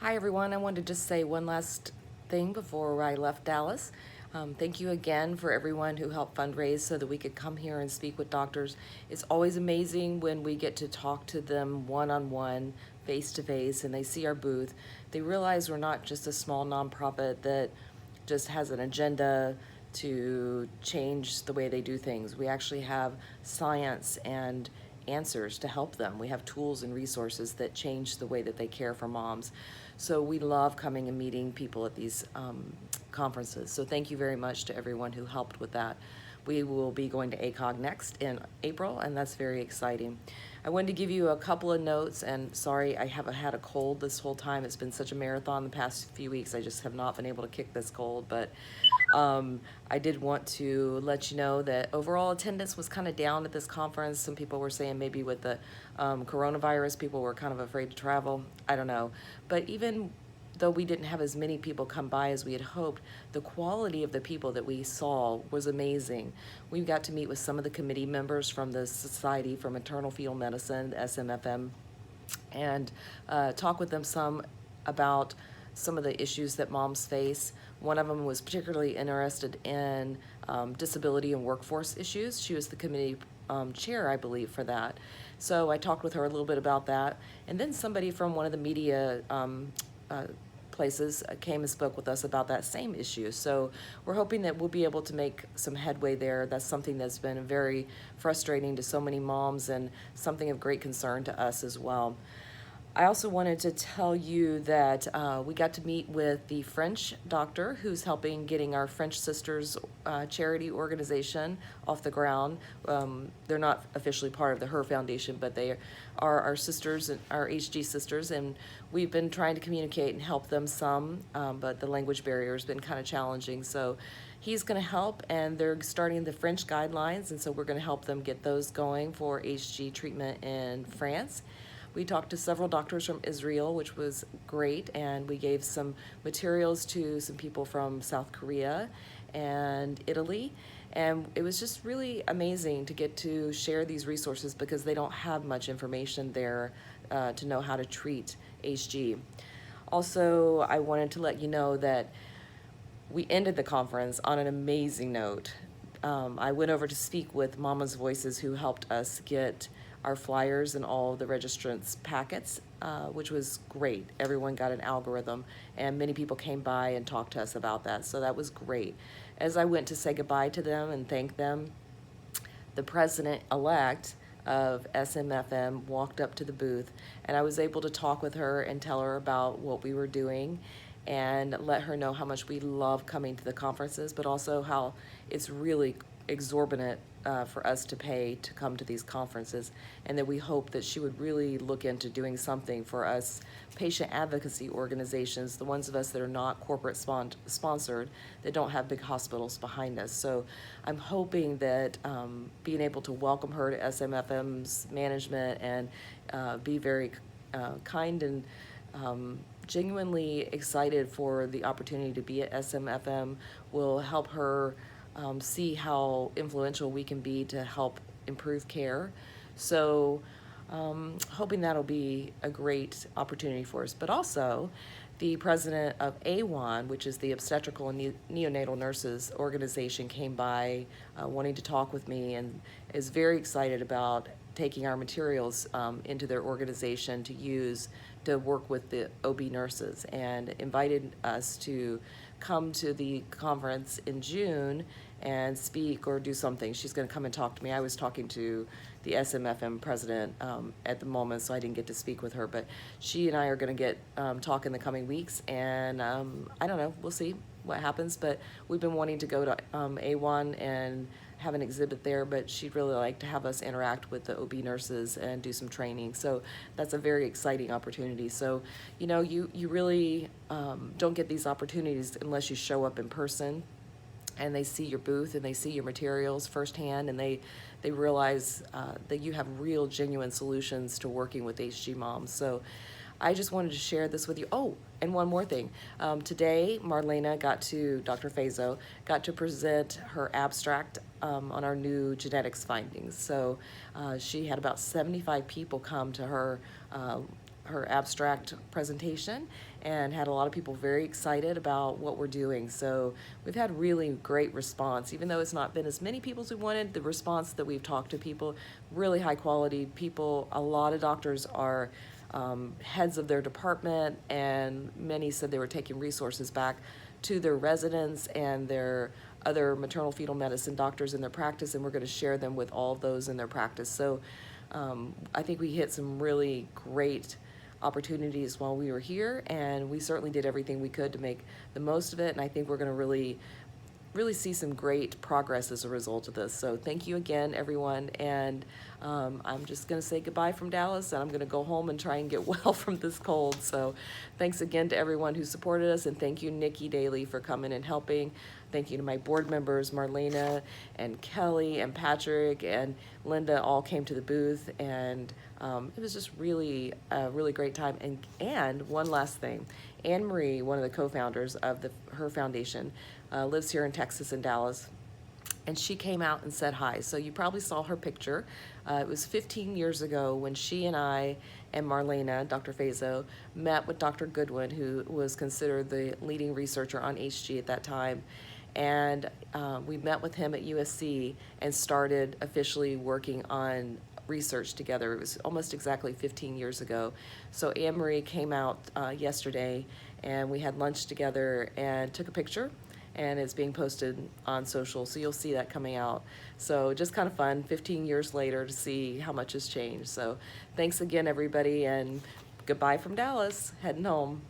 Hi, everyone. I wanted to just say one last thing before I left Dallas. Thank you again for everyone who helped fundraise so that we could come here and speak with doctors. It's always amazing when we get to talk to them one-on-one, face-to-face, and they see our booth. They realize we're not just a small nonprofit that just has an agenda to change the way they do things. We actually have science and answers to help them. We have tools and resources that change the way that they care for moms. So we love coming and meeting people at these conferences. So thank you very much to everyone who helped with that. We will be going to ACOG next in April, and that's very exciting. I wanted to give you a couple of notes, and sorry, I haven't had a cold this whole time. It's been such a marathon the past few weeks. I just have not been able to kick this cold, but I did want to let you know that overall attendance was kind of down at this conference. Some people were saying maybe with the coronavirus, people were kind of afraid to travel. I don't know. But even though we didn't have as many people come by as we had hoped, the quality of the people that we saw was amazing. We got to meet with some of the committee members from the Society for Maternal Fetal Medicine, SMFM, and talk with them some about some of the issues that moms face. One of them was particularly interested in disability and workforce issues. She was the committee chair, I believe, for that. So I talked with her a little bit about that. And then somebody from one of the media places came and spoke with us about that same issue. So we're hoping that we'll be able to make some headway there. That's something that's been very frustrating to so many moms and something of great concern to us as well. I also wanted to tell you that we got to meet with the French doctor who's helping getting our French Sisters charity organization off the ground. They're not officially part of the Her Foundation, but they are our sisters, our HG sisters, and we've been trying to communicate and help them some, but the language barrier has been kind of challenging. So he's going to help, and they're starting the French guidelines, and so we're going to help them get those going for HG treatment in France. We talked to several doctors from Israel, which was great, and we gave some materials to some people from South Korea and Italy. And it was just really amazing to get to share these resources because they don't have much information there to know how to treat HG. Also, I wanted to let you know that we ended the conference on an amazing note. I went over to speak with Mama's Voices, who helped us get our flyers and all the registrants' packets, which was great. Everyone got an algorithm, and many people came by and talked to us about that, so that was great. As I went to say goodbye to them and thank them, the president-elect of SMFM walked up to the booth, and I was able to talk with her and tell her about what we were doing and let her know how much we love coming to the conferences, but also how it's really exorbitant for us to pay to come to these conferences, and that we hope that she would really look into doing something for us patient advocacy organizations, the ones of us that are not corporate sponsored, that don't have big hospitals behind us. So I'm hoping that being able to welcome her to SMFM's management and be very kind and genuinely excited for the opportunity to be at SMFM will help her see how influential we can be to help improve care. So hoping that'll be a great opportunity for us. But also, the president of AWAN, which is the Obstetrical and Neonatal Nurses Organization, came by wanting to talk with me and is very excited about taking our materials into their organization to use to work with the OB nurses, and invited us to come to the conference in June and speak or do something. She's going to come and talk to me. I was talking to the SMFM president at the moment, so I didn't get to speak with her, but she and I are going to get talk in the coming weeks, and I don't know, we'll see what happens, but we've been wanting to go to AWAN and have an exhibit there, but she'd really like to have us interact with the OB nurses and do some training. So that's a very exciting opportunity. So, you know, you really don't get these opportunities unless you show up in person and they see your booth and they see your materials firsthand, and they realize that you have real, genuine solutions to working with HG moms. So I just wanted to share this with you. Oh, and one more thing. Today, Marlena Dr. Fazo, got to present her abstract on our new genetics findings. So she had about 75 people come to her her abstract presentation and had a lot of people very excited about what we're doing. So we've had really great response, even though it's not been as many people as we wanted. The response that we've talked to people, really high quality people. A lot of doctors are heads of their department, and many said they were taking resources back to their residents and their other maternal fetal medicine doctors in their practice, and we're going to share them with all of those in their practice. So I think we hit some really great opportunities while we were here, and we certainly did everything we could to make the most of it, and I think we're going to really see some great progress as a result of this. So thank you again, everyone, and I'm just going to say goodbye from Dallas, and I'm going to go home and try and get well from this cold. So thanks again to everyone who supported us, and thank you, Nikki Daly, for coming and helping. Thank you to my board members, Marlena and Kelly and Patrick and Linda, all came to the booth, and it was just really a really great time. And one last thing, Anne Marie, one of the co-founders of her foundation, lives here in Texas in Dallas, and she came out and said hi. So you probably saw her picture. It was 15 years ago when she and I and Marlena, Dr. Fazo, met with Dr. Goodwin, who was considered the leading researcher on HG at that time. And we met with him at USC and started officially working on research together. It was almost exactly 15 years ago. So Anne Marie came out yesterday, and we had lunch together and took a picture, and it's being posted on social, so you'll see that coming out. So just kind of fun, 15 years later, to see how much has changed. So thanks again, everybody, and goodbye from Dallas, heading home.